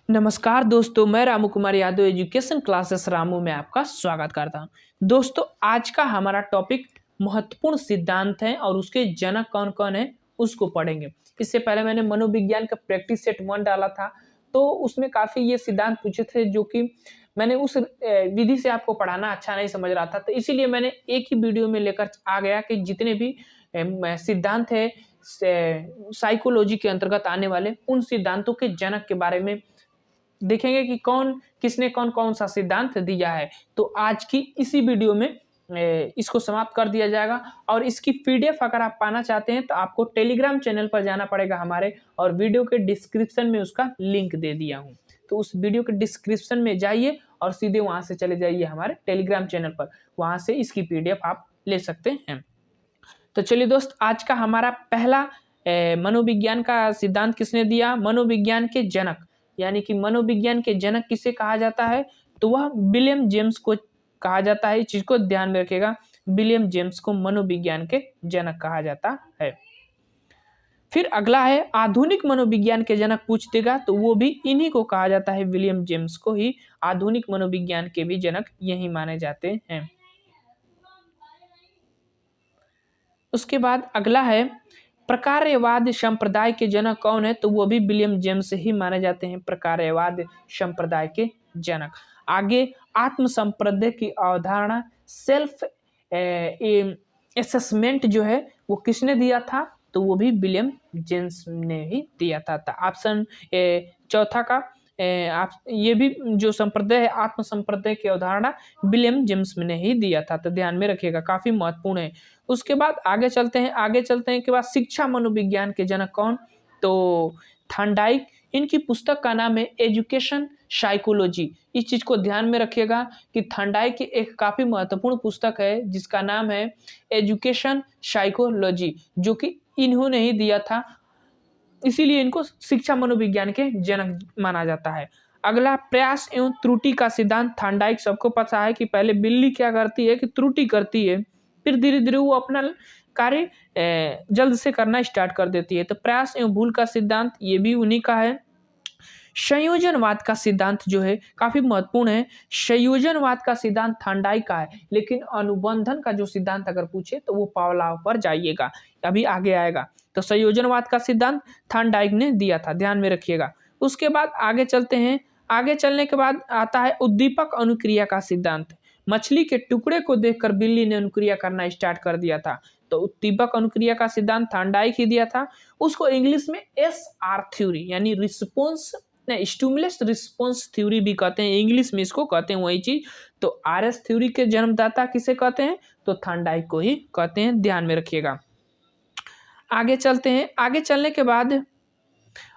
नमस्कार दोस्तों, मैं रामू कुमार यादव एजुकेशन क्लासेस रामू में आपका स्वागत करता हूं। दोस्तों, आज का हमारा टॉपिक महत्वपूर्ण सिद्धांत है और उसके जनक कौन कौन है उसको पढ़ेंगे। इससे पहले मैंने मनोविज्ञान का प्रैक्टिस सेट 1 डाला था, तो उसमें काफ़ी ये सिद्धांत पूछे थे जो कि मैंने उस विधि से आपको पढ़ाना अच्छा नहीं समझ रहा था, तो इसीलिए मैंने एक ही वीडियो में लेकर आ गया कि जितने भी सिद्धांत है साइकोलॉजी के अंतर्गत आने वाले, उन सिद्धांतों के जनक के बारे में देखेंगे कि किसने कौन कौन सा सिद्धांत दिया है। तो आज की इसी वीडियो में इसको समाप्त कर दिया जाएगा और इसकी पीडीएफ अगर आप पाना चाहते हैं तो आपको टेलीग्राम चैनल पर जाना पड़ेगा हमारे, और वीडियो के डिस्क्रिप्शन में उसका लिंक दे दिया हूँ। तो उस वीडियो के डिस्क्रिप्शन में जाइए और सीधे वहाँ से चले जाइए हमारे टेलीग्राम चैनल पर, वहाँ से इसकी पीडीएफ आप ले सकते हैं। तो चलिए दोस्त, आज का हमारा पहला मनोविज्ञान का सिद्धांत किसने दिया? मनोविज्ञान के जनक, यानी कि मनोविज्ञान के जनक किसे कहा जाता है? तो वह विलियम जेम्स को कहा जाता है। इस चीज को ध्यान में रखिएगा, विलियम जेम्स को मनोविज्ञान के जनक कहा जाता है। फिर अगला है आधुनिक मनोविज्ञान के जनक पूछ देगा, तो वो भी इन्हीं को कहा जाता है, विलियम जेम्स को ही आधुनिक मनोविज्ञान के भी जनक यही माने जाते हैं। उसके बाद अगला है प्रकार्यवाद संप्रदाय के जनक कौन है? तो वो भी विलियम जेम्स ही माने जाते हैं, प्रकार्यवाद संप्रदाय के जनक। आगे आत्म संप्रदाय की अवधारणा सेल्फ असेसमेंट जो है वो किसने दिया था? तो वो भी विलियम जेम्स ने ही दिया था। ऑप्शन चौथा का आप ये भी जो संप्रदाय है आत्म संप्रदाय की अवधारणा विलियम जेम्स ने ही दिया था, तो ध्यान में रखिएगा, काफी महत्वपूर्ण है। उसके बाद आगे चलते हैं के बाद शिक्षा मनोविज्ञान के जनक कौन? तो थॉर्नडाइक। इनकी पुस्तक का नाम है एजुकेशन साइकोलॉजी। इस चीज को ध्यान में रखिएगा कि थॉर्नडाइक की एक काफी महत्वपूर्ण पुस्तक है जिसका नाम है एजुकेशन साइकोलॉजी, जो कि इन्होंने ही दिया था, इसीलिए इनको शिक्षा मनोविज्ञान के जनक माना जाता है। अगला प्रयास एवं त्रुटि का सिद्धांत। थॉर्नडाइक सबको पता है कि पहले बिल्ली क्या करती है कि त्रुटि करती है, फिर धीरे धीरे वो अपना कार्य जल्द से करना स्टार्ट कर देती है। तो प्रयास एवं भूल का सिद्धांत ये भी उन्हीं का है। संयोजनवाद का सिद्धांत जो है काफी महत्वपूर्ण है। संयोजनवाद का सिद्धांत थॉर्नडाइक का है, लेकिन अनुबंधन का जो सिद्धांत अगर पूछे तो वो पावलोव पर जाइएगा, अभी आगे आएगा। तो संयोजनवाद का सिद्धांत थॉर्नडाइक ने दिया था, ध्यान में रखिएगा। उसके बाद आगे चलते हैं। आगे चलने के बाद आता है उद्दीपक अनुक्रिया का सिद्धांत। मछली के टुकड़े को देखकर बिल्ली ने अनुक्रिया करना स्टार्ट कर दिया था, तो उद्दीपक अनुक्रिया का सिद्धांत थॉर्नडाइक ही दिया था। उसको इंग्लिश में SR थ्योरी यानी रिस्पॉन्स स्टिमुलस रिस्पॉन्स थ्योरी भी कहते हैं, इंग्लिश में इसको कहते हैं वही चीज। तो RS थ्योरी के जन्मदाता किसे कहते हैं? तो थॉर्नडाइक को ही कहते हैं, ध्यान में रखिएगा। आगे चलते हैं। आगे चलने के बाद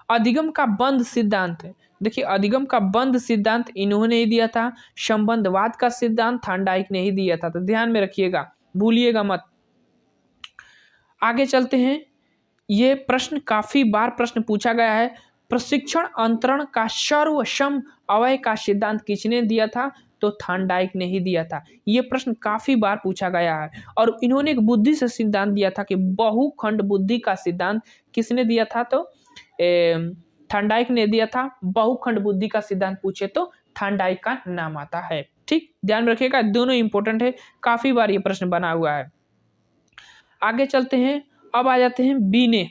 अधिगम का बंध सिद्धांत है। देखिए, अधिगम का बंध सिद्धांत इन्होंने ही दिया था। संबंधवाद का सिद्धांत थॉर्नडाइक ने ही दिया था, तो ध्यान में रखिएगा, भूलिएगा मत। आगे चलते हैं। ये प्रश्न काफी बार प्रश्न पूछा गया है। प्रशिक्षण अंतरण का सर्वसम अवयव का सिद्धांत किसने दिया था? तो थॉर्नडाइक ने ही दिया था। ये प्रश्न काफी बार पूछा गया है। और इन्होंने एक बुद्धि से सिद्धांत दिया था कि बहुखंड बुद्धि का सिद्धांत किसने दिया था? तो थॉर्नडाइक ने दिया था। बहुखंड बुद्धि का सिद्धांत पूछे तो थॉर्नडाइक का नाम आता है। ठीक, ध्यान में रखिएगा, दोनों इंपॉर्टेंट है, काफी बार ये प्रश्न बना हुआ है। आगे चलते हैं। अब आ जाते हैं बीने।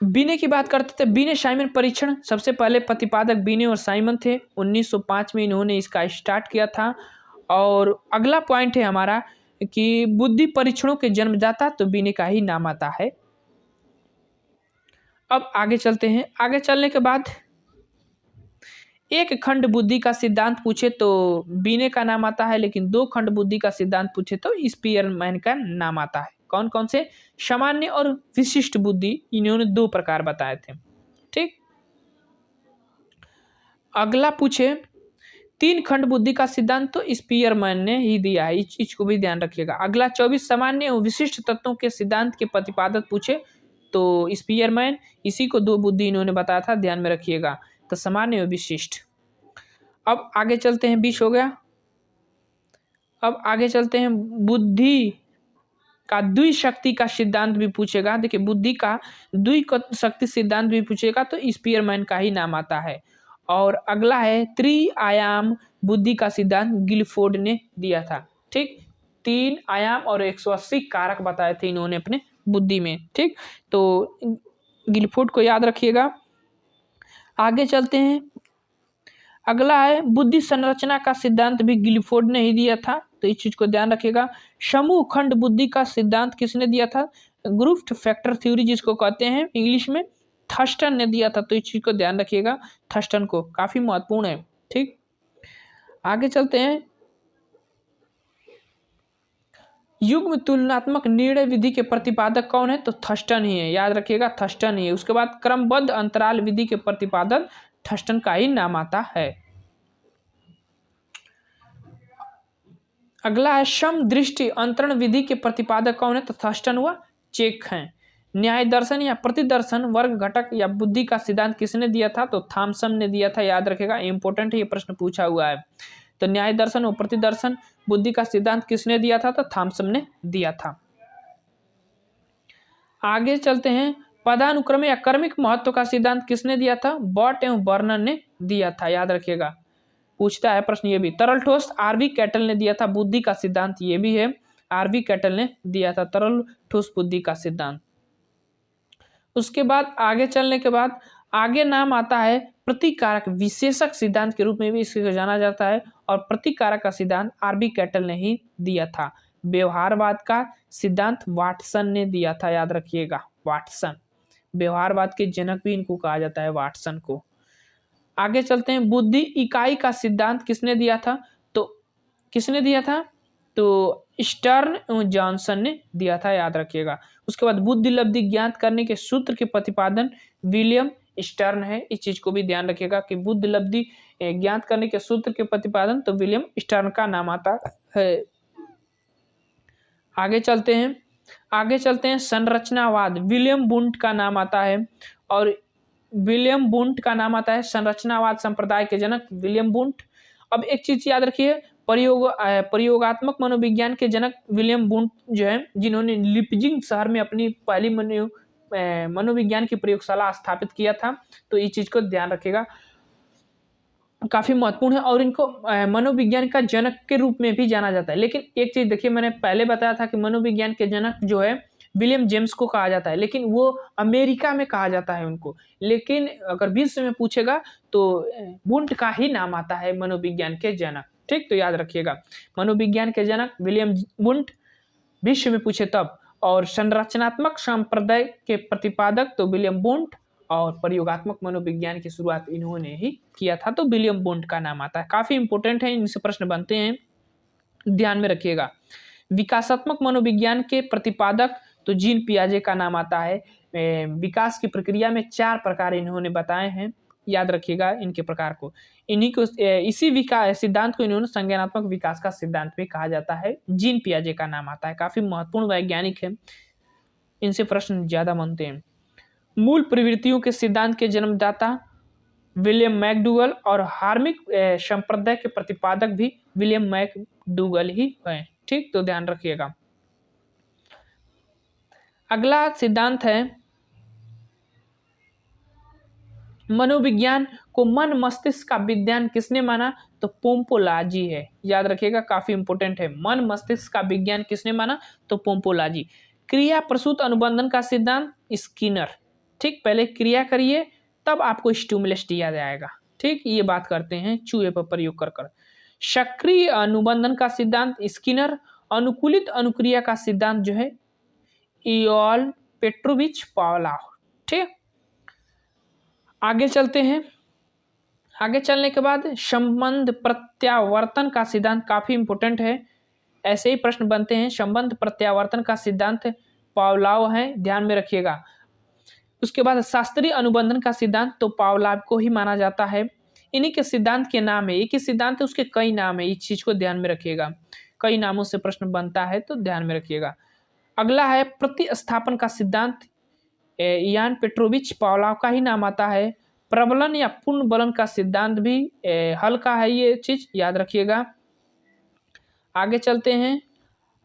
बीने की बात करते थे। बीने साइमन परीक्षण, सबसे पहले प्रतिपादक बीने और साइमन थे। 1905 में इन्होंने इसका स्टार्ट किया था। और अगला पॉइंट है हमारा कि बुद्धि परीक्षणों के जन्मदाता, तो बीने का ही नाम आता है। अब आगे चलते हैं। आगे चलने के बाद एक खंड बुद्धि का सिद्धांत पूछे तो बीने का नाम आता है, लेकिन दो खंड बुद्धि का सिद्धांत पूछे तो स्पीयरमैन का नाम आता है। कौन कौन से? सामान्य और विशिष्ट बुद्धि, इन्होंने दो प्रकार बताए थे। ठीक, अगला पूछे तीन खंड बुद्धि का सिद्धांत, तो स्पीयरमैन ने ही दिया है, इस चीज को भी ध्यान रखिएगा। अगला 24 सामान्य और विशिष्ट तत्वों के सिद्धांत के प्रतिपादक पूछे तो स्पीयरमैन, इसी को दो बुद्धि इन्होंने बताया था, ध्यान में रखिएगा। तो सामान्य और विशिष्ट। अब आगे चलते हैं, 20 हो गया। अब आगे चलते हैं बुद्धि का द्विशक्ति का सिद्धांत भी पूछेगा, देखिए बुद्धि का द्विशक्ति सिद्धांत भी पूछेगा तो स्पीयरमैन का ही नाम आता है। और अगला है त्रिआयाम बुद्धि का सिद्धांत गिलफोर्ड ने दिया था। ठीक, 3 आयाम और 180 कारक बताए थे इन्होंने अपने बुद्धि में। ठीक, तो गिलफोर्ड को याद रखिएगा। आगे चलते हैं, अगला है बुद्धि संरचना का सिद्धांत भी गिलफोर्ड ने ही दिया था, तो इस चीज को ध्यान रखिएगा। समूह खंड बुद्धि का सिद्धांत किसने दिया था? ग्रुप फैक्टर थ्योरी जिसको कहते हैं इंग्लिश में, थर्स्टन ने दिया था, तो इस चीज को ध्यान रखिएगा, थर्स्टन को, काफी महत्वपूर्ण है। ठीक, आगे चलते हैं, युग्म तुलनात्मक निर्णय विधि के प्रतिपादक कौन है? तो थर्स्टन ही है, याद रखिएगा, थर्स्टन ही है। उसके बाद क्रमबद्ध अंतराल विधि के प्रतिपादक थर्स्टन का ही नाम आता है। अगला है सम दृष्टि अंतरण विधि के प्रतिपादक कौन है? तो थर्स्टन व चेक हैं। न्याय दर्शन या प्रतिदर्शन वर्ग घटक या बुद्धि का सिद्धांत किसने दिया था? तो थॉमसन ने दिया था, याद रखेगा, इंपॉर्टेंट है, ये प्रश्न पूछा हुआ है। तो न्याय दर्शन और प्रतिदर्शन बुद्धि का सिद्धांत किसने दिया था? तो थॉमसन ने दिया था। आगे चलते हैं, पदानुक्रम या कर्मिक महत्व का सिद्धांत किसने दिया था? बॉट एवं बर्नर ने दिया था, याद रखिएगा, पूछता है प्रश्न ये भी। तरल ठोस आरवी कैटल ने दिया था बुद्धि का सिद्धांत, ये भी है, आरवी कैटल ने दिया था तरल ठोस बुद्धि का सिद्धांत। उसके बाद आगे चलने के बाद आगे नाम आता है प्रतिकारक विशेषक सिद्धांत के रूप में भी इसे जाना जाता है, और प्रतिकारक का सिद्धांत आरवी कैटल ने ही दिया था। व्यवहारवाद का सिद्धांत वाटसन ने दिया था, याद रखिएगा, वाटसन, व्यवहारवाद के जनक भी इनको कहा जाता है, वाटसन को। आगे चलते हैं, बुद्धि इकाई का सिद्धांत किसने दिया था? तो किसने दिया था? तो स्टर्न एवं जॉनसन ने दिया था, याद रखिएगा। उसके बाद बुद्धि लब्धि ज्ञात करने के सूत्र के प्रतिपादन विलियम स्टर्न है, इस चीज को भी ध्यान रखिएगा कि बुद्धि लब्धि ज्ञात करने के सूत्र के प्रतिपादन तो विलियम स्टर्न का नाम आता है। आगे चलते हैं, संरचनावाद विलियम वुंट का नाम आता है, और विलियम वुंट का नाम आता है संरचनावाद संप्रदाय के जनक विलियम वुंट। अब एक चीज याद रखिए, प्रयोगात्मक मनोविज्ञान के जनक विलियम वुंट जो है, जिन्होंने लिपजिंग शहर में अपनी पहली मनोविज्ञान की प्रयोगशाला स्थापित किया था, तो इस चीज को ध्यान रखिएगा, काफी महत्वपूर्ण है, और इनको मनोविज्ञान का जनक के रूप में भी जाना जाता है। लेकिन एक चीज देखिए, मैंने पहले बताया था कि मनोविज्ञान के जनक जो है विलियम जेम्स को कहा जाता है, लेकिन वो अमेरिका में कहा जाता है उनको, लेकिन अगर विश्व में पूछेगा तो वुंट का ही नाम आता है मनोविज्ञान के जनक। ठीक, तो याद रखिएगा, मनोविज्ञान के जनक विलियम वुंट, विश्व में पूछे तब, और संरचनात्मक संप्रदाय के प्रतिपादक तो विलियम वुंट, और प्रयोगात्मक मनोविज्ञान की शुरुआत इन्होंने ही किया था, तो विलियम वुंट का नाम आता है। काफी इंपॉर्टेंट है, इनसे प्रश्न बनते हैं, ध्यान में रखिएगा। विकासात्मक मनोविज्ञान के प्रतिपादक तो जीन पियाजे का नाम आता है। विकास की प्रक्रिया में 4 प्रकार इन्होंने बताए हैं, याद रखिएगा इनके प्रकार को। इन्हीं को इसी विकास सिद्धांत को इन्होंने संज्ञानात्मक विकास का सिद्धांत भी कहा जाता है, जीन पियाजे का नाम आता है, काफी महत्वपूर्ण वैज्ञानिक है, इनसे प्रश्न ज्यादा बनते हैं। मूल प्रवृत्तियों के सिद्धांत के जन्मदाता विलियम मैकडूगल, और हार्मिक संप्रदाय के प्रतिपादक भी विलियम मैकडूगल ही है। ठीक, तो ध्यान रखिएगा। अगला सिद्धांत है, मनोविज्ञान को मन मस्तिष्क का विज्ञान किसने माना? तो पोम्पोलाजी है, याद रखिएगा, काफी इंपॉर्टेंट है, मन मस्तिष्क का विज्ञान किसने माना? तो पोम्पोलाजी। क्रिया प्रसूत अनुबंधन का सिद्धांत स्किनर। ठीक, पहले क्रिया करिए तब आपको स्टिमुलस दिया जाएगा। ठीक, ये बात करते हैं चूहे पर प्रयोग कर। सक्रिय अनुबंधन का सिद्धांत स्किनर। अनुकूलित अनुक्रिया का सिद्धांत जो है इयोल पेट्रोविच पावलोव। ठीक, आगे चलते हैं, आगे चलने के बाद संबंध प्रत्यावर्तन का सिद्धांत काफी इंपॉर्टेंट है, ऐसे ही प्रश्न बनते हैं। संबंध प्रत्यावर्तन का सिद्धांत पावलोव है, ध्यान में रखिएगा। उसके बाद शास्त्रीय अनुबंधन का सिद्धांत तो पावलोव को ही माना जाता है। इन्हीं के सिद्धांत के नाम है, एक ही सिद्धांत है, उसके कई नाम है, इस चीज को ध्यान में रखिएगा, कई नामों से प्रश्न बनता है, तो ध्यान में रखिएगा। अगला है प्रतिस्थापन का सिद्धांत, यान पेट्रोविच पावलोव का ही नाम आता है। प्रबलन या पूर्ण बलन का सिद्धांत भी हल्का है, ये चीज याद रखिएगा। आगे चलते हैं,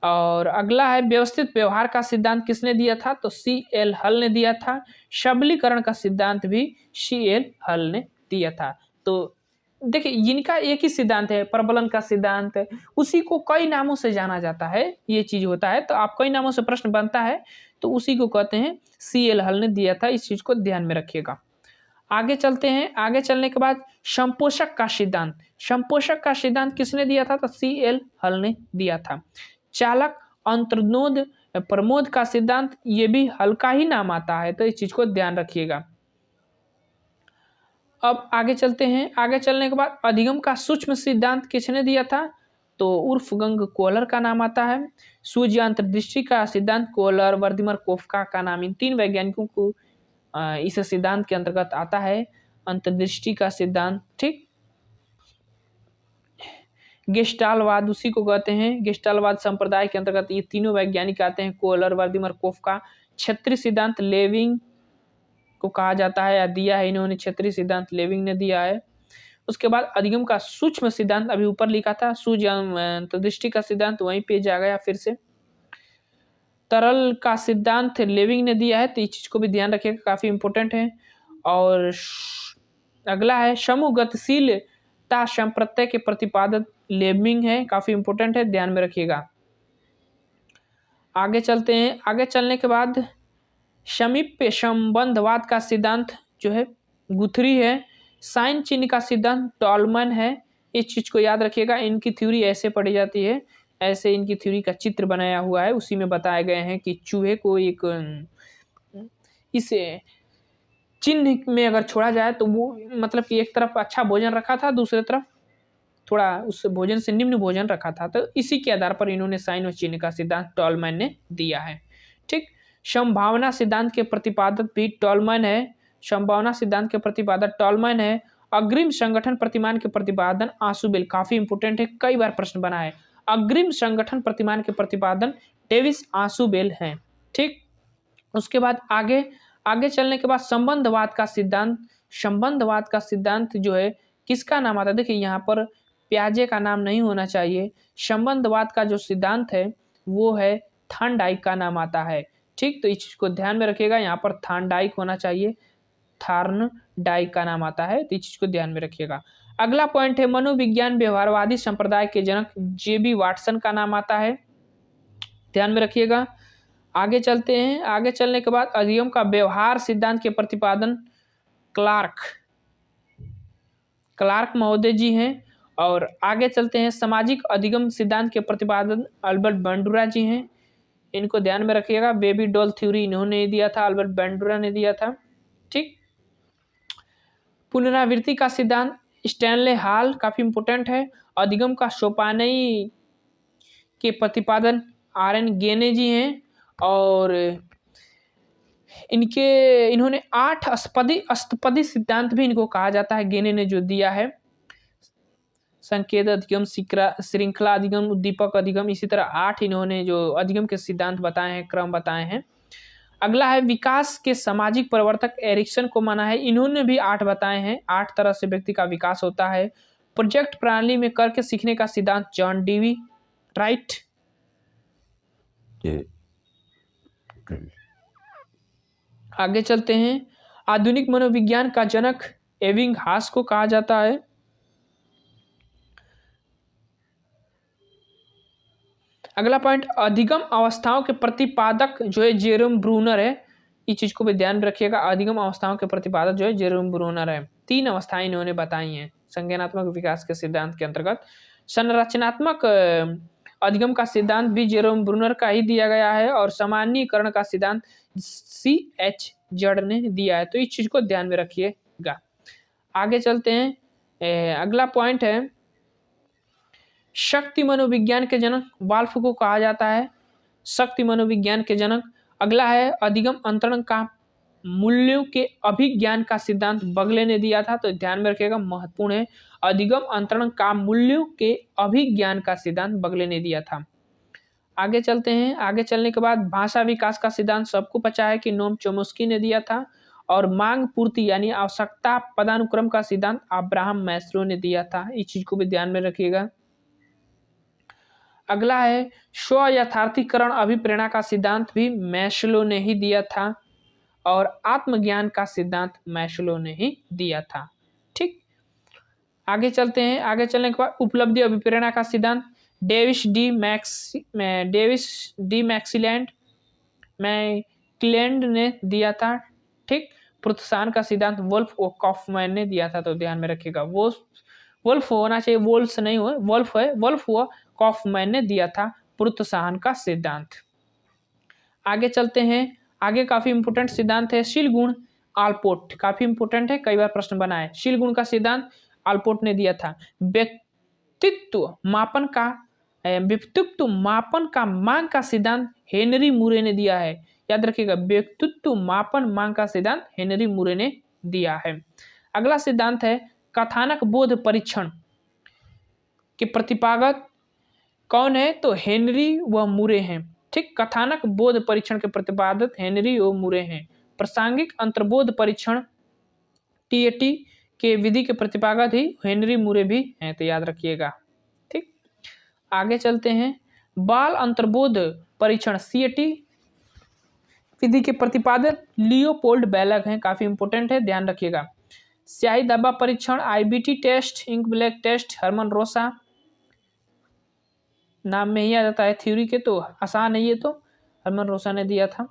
और अगला है व्यवस्थित व्यवहार का सिद्धांत किसने दिया था, तो C.L. हल ने दिया था। सबलीकरण का सिद्धांत भी C.L. हल ने दिया था। तो देखिए इनका एक ही सिद्धांत है, प्रबलन का सिद्धांत, उसी को कई नामों से जाना जाता है, ये चीज होता है। तो आप कई नामों से प्रश्न बनता है तो उसी को कहते हैं, C.L. हल ने दिया था, इस चीज को ध्यान में रखिएगा। आगे चलते हैं, आगे चलने के बाद संपोषक का सिद्धांत, संपोषक का सिद्धांत किसने दिया था, तो C.L. हल ने दिया था। चालक अंतर्नोद प्रमोद का सिद्धांत, ये भी हल का ही नाम आता है, तो इस चीज को ध्यान रखिएगा। अब आगे चलते हैं, आगे चलने के बाद अधिगम का सूक्ष्म सिद्धांत किसने दिया था, तो उर्फ गंग कोहलर का नाम आता है। सूर्य अंतर्दृष्टि का सिद्धांत कोहलर, वर्दिमर, कोफका का नाम, इन 3 वैज्ञानिकों को इस सिद्धांत के अंतर्गत आता है, अंतर्दृष्टि का सिद्धांत। ठीक, गेस्टालवाद उसी को कहते हैं, गेस्टालवाद संप्रदाय के अंतर्गत ये तीनों वैज्ञानिक आते हैं, कोहलर, वर्दिमर, कोफका। क्षेत्रीय सिद्धांत लेविंग को कहा जाता है या दिया है इन्होंने, क्षेत्रीय सिद्धांत लेविंग ने दिया है। उसके बाद अधिगम का सूक्ष्म सिद्धांत अभी ऊपर लिखा था, सूर्य अंतर्दृष्टि का सिद्धांत वहीं पे जा गया फिर से। तरल का सिद्धांत लेविंग ने दिया है, तो इस चीज को भी ध्यान रखिएगा, काफी इंपॉर्टेंट है। और अगला है समूह गतिशीलता संप्रत्यय के प्रतिपादक लेविंग है, काफी इंपॉर्टेंट है, ध्यान में रखिएगा। आगे चलते हैं, आगे चलने के बाद समीप्य संबंधवाद का सिद्धांत जो है गुथरी है। साइन चिन्ह का सिद्धांत टॉलमन है, इस चीज को याद रखिएगा। इनकी थ्योरी ऐसे पढ़ी जाती है, ऐसे इनकी थ्योरी का चित्र बनाया हुआ है, उसी में बताए गए हैं कि चूहे को एक इस चिन्ह में अगर छोड़ा जाए तो वो मतलब कि एक तरफ अच्छा भोजन रखा था, दूसरी तरफ थोड़ा उस भोजन से निम्न भोजन रखा था, तो इसी के आधार पर इन्होंने साइन और चिन्ह का सिद्धांत टॉलमैन ने दिया है। ठीक, संभावना सिद्धांत के प्रतिपादक भी टॉलमैन है, संभावना सिद्धांत के प्रतिपादक टॉलमैन है। अग्रिम संगठन प्रतिमान के प्रतिपादन आशुबेल, काफी इंपोर्टेंट है, कई बार प्रश्न बना है। अग्रिम संगठन प्रतिमान के प्रतिपादन डेविस आशुबेल है। ठीक, उसके बाद आगे चलने के बाद संबंधवाद का सिद्धांत, संबंधवाद का सिद्धांत जो है किसका नाम आता है, देखिए यहाँ पर प्याजे का नाम नहीं होना चाहिए। संबंधवाद का जो सिद्धांत है वो है थॉर्नडाइक का नाम आता है। ठीक, तो इस चीज को ध्यान में रखिएगा, यहाँ पर थॉर्नडाइक होना चाहिए, थॉर्नडाइक का नाम आता है, तो इस चीज को ध्यान में रखिएगा। अगला पॉइंट है मनोविज्ञान व्यवहारवादी संप्रदाय के जनक J.B. वाटसन का नाम आता है, ध्यान में रखिएगा। आगे चलते हैं, आगे चलने के बाद अधिगम का व्यवहार सिद्धांत के प्रतिपादन क्लार्क महोदय जी हैं। और आगे चलते हैं, सामाजिक अधिगम सिद्धांत के प्रतिपादन अल्बर्ट बंडुरा जी हैं, इनको ध्यान में रखिएगा। बेबी डॉल थ्योरी इन्होंने दिया था, अल्बर्ट बंडुरा ने दिया था। ठीक, पुनरावृत्ति का सिद्धांत स्टैनले हॉल, काफी इंपोर्टेंट है। अधिगम का सोपानई के प्रतिपादन R.N. गेने जी हैं। और इन्होंने 8 अष्टपदी सिद्धांत भी इनको कहा जाता है, गेने ने जो दिया है। संकेत अधिगम, श्रृंखला अधिगम, उद्दीपक अधिगम, इसी तरह 8 इन्होंने जो अधिगम के सिद्धांत बताए हैं, क्रम बताए हैं। अगला है विकास के सामाजिक प्रवर्तक एरिक्सन को माना है, इन्होंने भी 8 बताए हैं। 8 तरह से व्यक्ति का विकास होता है। प्रोजेक्ट प्रणाली में करके सीखने का सिद्धांत जॉन डीवी राइट। आगे चलते हैं, आधुनिक मनोविज्ञान का जनक एबिंगहास को कहा जाता है। अगला पॉइंट अधिगम अवस्थाओं के प्रतिपादक जो है जेरोम ब्रूनर है, इस चीज को भी ध्यान रखिएगा। अधिगम अवस्थाओं के प्रतिपादक जो है जेरोम ब्रूनर है। 3 अवस्थाएं इन्होंने बताई हैं संज्ञानात्मक विकास के सिद्धांत के अंतर्गत। संरचनात्मक अधिगम का सिद्धांत भी जेरोम ब्रूनर का ही दिया गया है, और सामान्यीकरण का सिद्धांत C.H. जड़ ने दिया है, तो इस चीज को ध्यान में रखिएगा। आगे चलते हैं, अगला पॉइंट है शक्ति मनोविज्ञान के जनक वाल्फ को कहा जाता है, शक्ति मनोविज्ञान के जनक। अगला है अधिगम अंतरण का मूल्यों के अभिज्ञान का सिद्धांत बगले ने दिया था, तो ध्यान में रखिएगा, महत्वपूर्ण है। अधिगम अंतरण का मूल्यों के अभिज्ञान का सिद्धांत बगले ने दिया था। आगे चलते हैं, आगे चलने के बाद भाषा विकास का सिद्धांत सबको पता है कि नोम चोम्स्की ने दिया था। और मांग पूर्ति यानी आवश्यकता पदानुक्रम का सिद्धांत अब्राहम मैस्लो ने दिया था, इस चीज को भी ध्यान में रखिएगा। अगला है स्व यथार्थीकरण अभिप्रेरणा का सिद्धांत भी मैस्लो ने ही दिया था, और आत्मज्ञान का सिद्धांत मैस्लो ने ही दिया था। ठीक, आगे चलते हैं। आगे चलने के बाद उपलब्धि अभिप्रेरणा का सिद्धांत डेविस डी मैक्सीलैंड ने दिया था। ठीक, प्रोत्साहन का सिद्धांत वुल्फ और कॉफमैन ने दिया था, तो ध्यान में रखिएगा। वुल्फ होना चाहिए, वोल्स नहीं हो, वुल्फ है, वुल्फ व कॉफमैन ने दिया था प्रोत्साहन का सिद्धांत। आगे चलते हैं। आगे काफी इंपोर्टेंट सिद्धांत है शील गुण आल्पोर्ट, काफी इंपोर्टेंट है, कई बार प्रश्न बना है। शील गुण का सिद्धांत आल्पोर्ट ने दिया था। व्यक्तित्व मापन का मांग का सिद्धांत हेनरी मूरे ने दिया है। याद रखिएगा, व्यक्तित्व मापन मांग का सिद्धांत हेनरी मूरे ने दिया है। अगला सिद्धांत है कथानक बोध परीक्षण के प्रतिपादक कौन है, तो हेनरी व मूरे हैं। ठीक, कथानक बोध परीक्षण के प्रतिपादक हेनरी व मूरे हैं। प्रासंगिक अंतर्बोध परीक्षण TAT के विधि के प्रतिपादक ही हेनरी मूरे भी हैं, तो याद रखिएगा। ठीक, आगे चलते हैं। बाल अंतर्बोध परीक्षण CAT विधि के प्रतिपादक लियोपोल्ड बैलग हैं, काफी इंपोर्टेंट है, ध्यान रखिएगा। स्याही धब्बा परीक्षण IBT test, ink blot test Hermann Rorschach, नाम में ही आ जाता है, थ्योरी के तो आसान है ये, तो हरमन रोसा ने दिया था।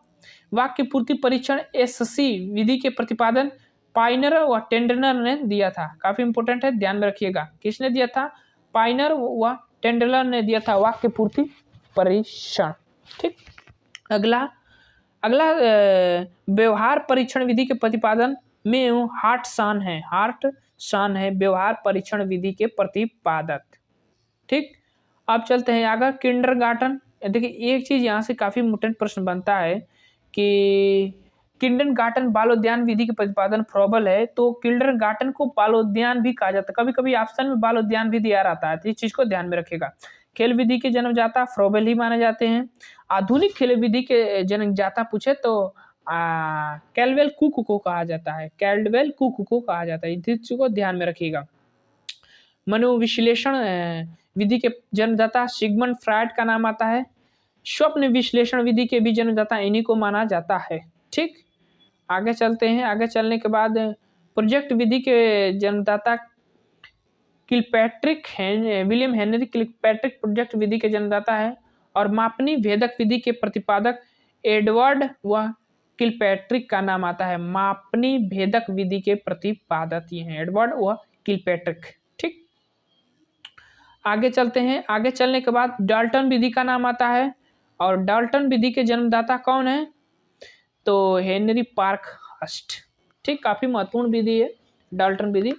वाक्य पूर्ति परीक्षण SC विधि के प्रतिपादन पाइनर व टेंडलर ने दिया था, काफी इंपोर्टेंट है, ध्यान में रखिएगा। किसने दिया था, पाइनर व टेंडलर ने दिया था वाक्य पूर्ति परीक्षण। ठीक, अगला व्यवहार परीक्षण विधि के प्रतिपादन में हार्ट सान है व्यवहार परीक्षण विधि के प्रतिपादक। ठीक, अब चलते हैं आगे किंडरगार्टन। देखिए एक चीज यहाँ से काफी इंपोर्टेंट प्रश्न बनता है कि किंडरगार्टन बालोद्यान विधि के प्रतिपादन फ्रॉबल है, तो किंडरगार्टन को बालोद्यान भी कहा जाता है, कभी कभी ऑप्शन में बालोद्यान भी दिया रहता है, तो इस चीज को ध्यान में रखिएगा। खेल विधि के जन्मदाता फ्रॉबल ही माने जाते हैं। आधुनिक खेल विधि के जन्मदाता पूछे तो कैल्डवेल कुक को कहा जाता है, कैल्डवेल कुक को कहा जाता है, इस चीज को ध्यान में रखिएगा। मनोविश्लेषण विधि के जन्मदाता सिगमंड फ्रायड का नाम आता है। स्वप्न विश्लेषण विधि के भी जन्मदाता इन्हीं को माना जाता है। ठीक, आगे चलते हैं। आगे चलने के बाद प्रोजेक्ट विधि के जन्मदाता विलियम हेनरी किलपैट्रिक प्रोजेक्ट विधि के जन्मदाता है, और मापनी भेदक विधि के प्रतिपादक एडवर्ड व किलपैट्रिक का नाम आता है। मापनी भेदक विधि के प्रतिपादक ये हैं, एडवर्ड व किलपैट्रिक। ठीक, आगे चलते हैं। आगे चलने के बाद डाल्टन विधि का नाम आता है, और डाल्टन विधि के जन्मदाता कौन है, तो हेनरी पार्कहर्स्ट। ठीक, काफी महत्वपूर्ण विधि है डाल्टन विधि।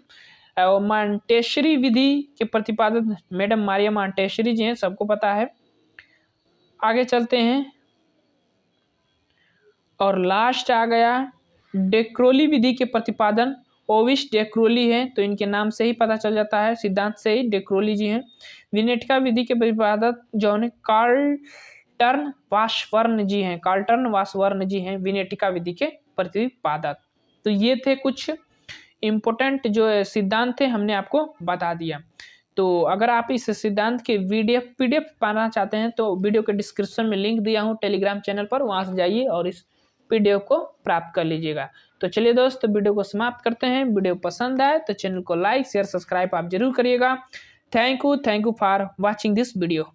और मॉन्टेसरी विधि के प्रतिपादक मैडम मारिया मॉन्टेसरी जी हैं, सबको पता है। आगे चलते हैं, और लास्ट आ गया डेक्रोली विधि के प्रतिपादन ओविस डेक्रोली है, तो इनके नाम से ही पता चल जाता है, सिद्धांत से ही डेक्रोली जी हैं। विनेटिका विधि के प्रतिपादक जो है कार्लटन वाशवर्न जी हैं, विनेटिका विधि के प्रतिपादक। तो ये थे कुछ इम्पोर्टेंट जो सिद्धांत थे, हमने आपको बता दिया। तो अगर आप इस सिद्धांत के PDF पाना चाहते हैं तो वीडियो के डिस्क्रिप्शन में लिंक दिया हूँ टेलीग्राम चैनल पर, वहाँ से जाइए और इस PDF को प्राप्त कर लीजिएगा। तो चलिए दोस्त, वीडियो को समाप्त करते हैं। वीडियो पसंद आए तो चैनल को लाइक शेयर सब्सक्राइब आप जरूर करिएगा। Thank you for watching this video.